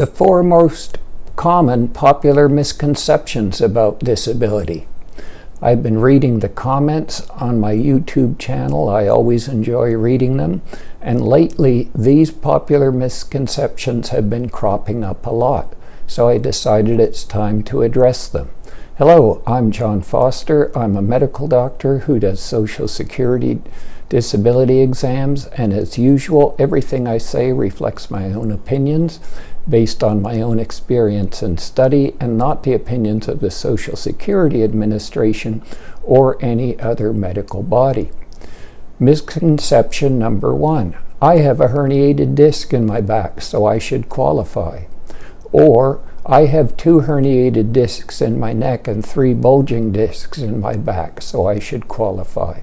The four most common popular misconceptions about disability. I've been reading the comments on my YouTube channel. I always enjoy reading them. And lately, these popular misconceptions have been cropping up a lot. So I decided it's time to address them. Hello, I'm John Foster. I'm a medical doctor who does Social Security disability exams, and as usual, everything I say reflects my own opinions based on my own experience and study, and not the opinions of the Social Security Administration or any other medical body. Misconception number one: I have a herniated disc in my back, so I should qualify. Or, I have 2 herniated discs in my neck and 3 bulging discs in my back, so I should qualify.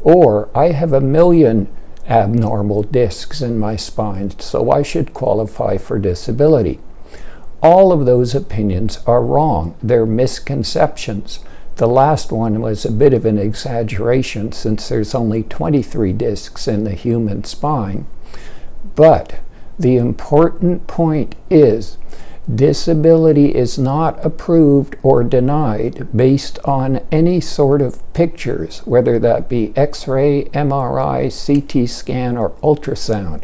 Or, I have 1,000,000 abnormal discs in my spine, so I should qualify for disability. All of those opinions are wrong. They're misconceptions. The last one was a bit of an exaggeration since there's only 23 discs in the human spine. But the important point is, disability is not approved or denied based on any sort of pictures, whether that be X-ray, MRI, CT scan, or ultrasound.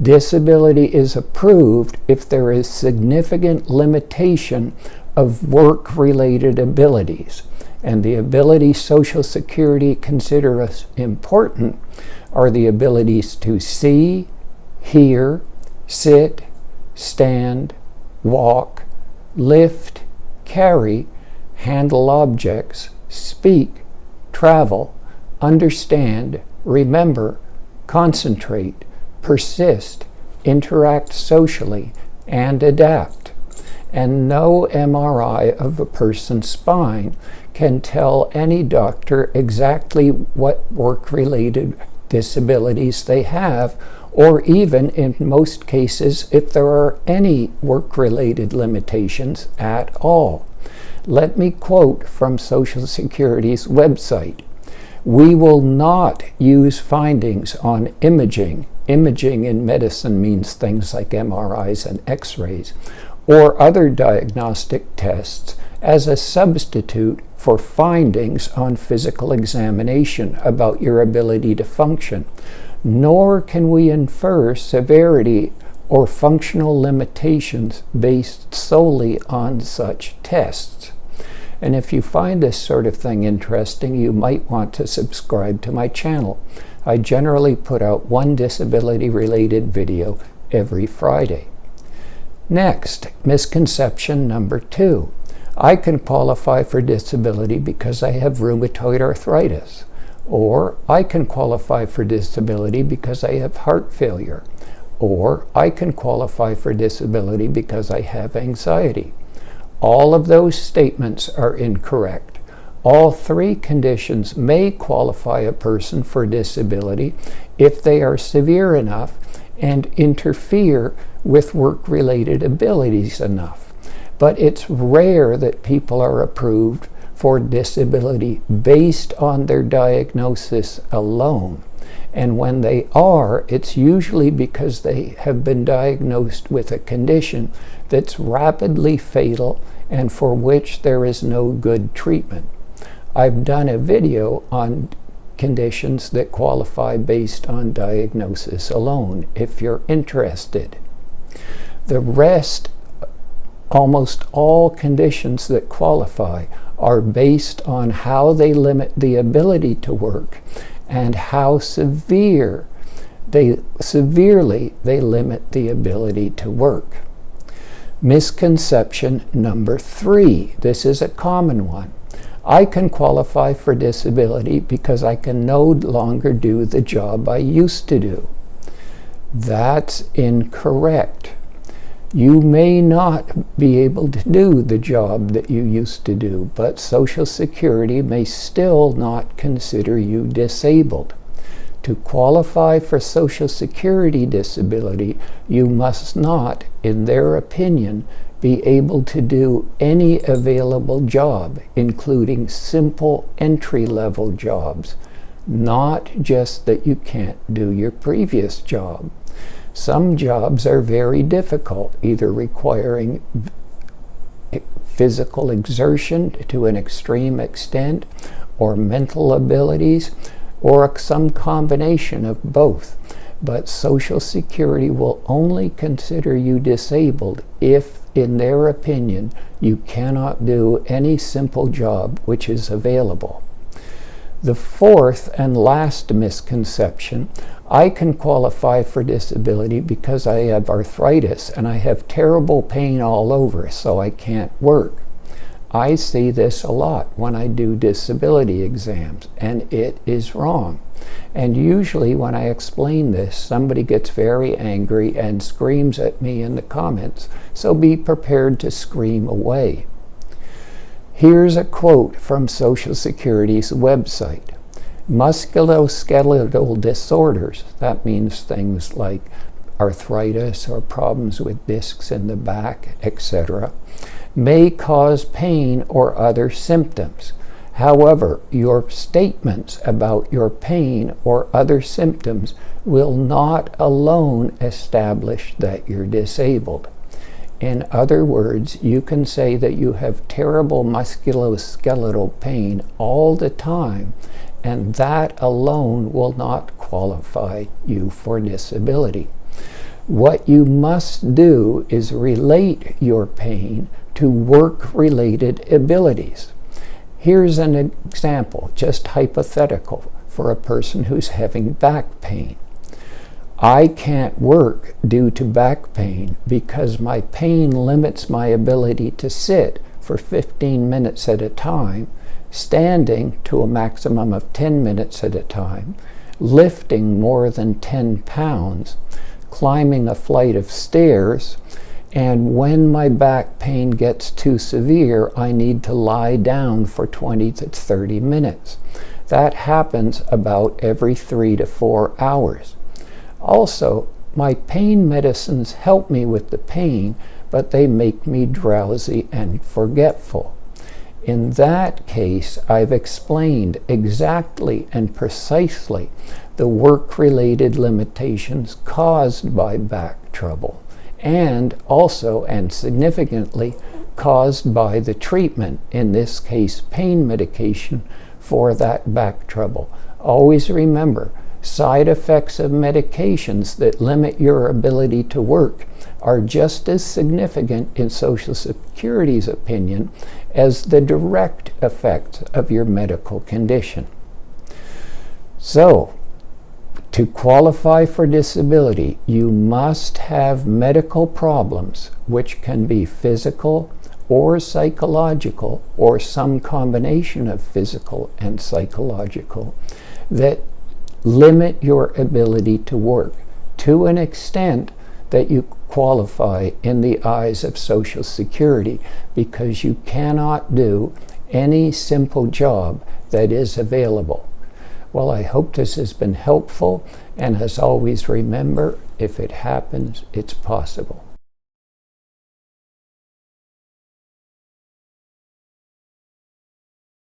Disability is approved if there is significant limitation of work-related abilities. And the abilities Social Security considers important are the abilities to see, hear, sit, stand, walk, lift, carry, handle objects, speak, travel, understand, remember, concentrate, persist, interact socially, and adapt. And no MRI of a person's spine can tell any doctor exactly what work-related disabilities they have, or even in most cases if there are any work-related limitations at all. Let me quote from Social Security's website. "We will not use findings on imaging. Imaging in medicine means things like MRIs and X-rays, or other diagnostic tests as a substitute for findings on physical examination about your ability to function. Nor can we infer severity or functional limitations based solely on such tests." And if you find this sort of thing interesting, you might want to subscribe to my channel. I generally put out one disability-related video every Friday. Next, misconception number 2. I can qualify for disability because I have rheumatoid arthritis. Or, I can qualify for disability because I have heart failure. Or, I can qualify for disability because I have anxiety. All of those statements are incorrect. All 3 conditions may qualify a person for disability if they are severe enough and interfere with work-related abilities enough. But it's rare that people are approved for disability based on their diagnosis alone. And when they are, it's usually because they have been diagnosed with a condition that's rapidly fatal and for which there is no good treatment. I've done a video on conditions that qualify based on diagnosis alone, if you're interested. The rest, almost all conditions that qualify, are based on how they limit the ability to work and how severely they limit the ability to work. Misconception number 3. This is a common one. I can qualify for disability because I can no longer do the job I used to do. That's incorrect. You may not be able to do the job that you used to do, but Social Security may still not consider you disabled. To qualify for Social Security disability, you must not, in their opinion, be able to do any available job, including simple entry-level jobs, not just that you can't do your previous job. Some jobs are very difficult, either requiring physical exertion to an extreme extent, or mental abilities, or some combination of both. But Social Security will only consider you disabled if, in their opinion, you cannot do any simple job which is available. The fourth and last misconception: I can qualify for disability because I have arthritis and I have terrible pain all over, so I can't work. I see this a lot when I do disability exams, and it is wrong. And usually when I explain this, somebody gets very angry and screams at me in the comments, so be prepared to scream away. Here's a quote from Social Security's website. Musculoskeletal disorders, that means things like arthritis or problems with discs in the back, etc., may cause pain or other symptoms. However, your statements about your pain or other symptoms will not alone establish that you're disabled. In other words, you can say that you have terrible musculoskeletal pain all the time, and that alone will not qualify you for disability. What you must do is relate your pain to work-related abilities. Here's an example, just hypothetical, for a person who's having back pain. I can't work due to back pain because my pain limits my ability to sit for 15 minutes at a time, standing to a maximum of 10 minutes at a time, lifting more than 10 pounds, climbing a flight of stairs, and when my back pain gets too severe, I need to lie down for 20 to 30 minutes. That happens about every 3 to 4 hours. Also, my pain medicines help me with the pain, but they make me drowsy and forgetful. In that case, I've explained exactly and precisely the work-related limitations caused by back trouble, and also and significantly caused by the treatment, in this case pain medication, for that back trouble. Always remember, side effects of medications that limit your ability to work are just as significant in Social Security's opinion as the direct effects of your medical condition. So, to qualify for disability, you must have medical problems, which can be physical or psychological, or some combination of physical and psychological, that limit your ability to work to an extent that you qualify in the eyes of Social Security, because you cannot do any simple job that is available. Well, I hope this has been helpful, and as always, remember, if it happens, it's possible.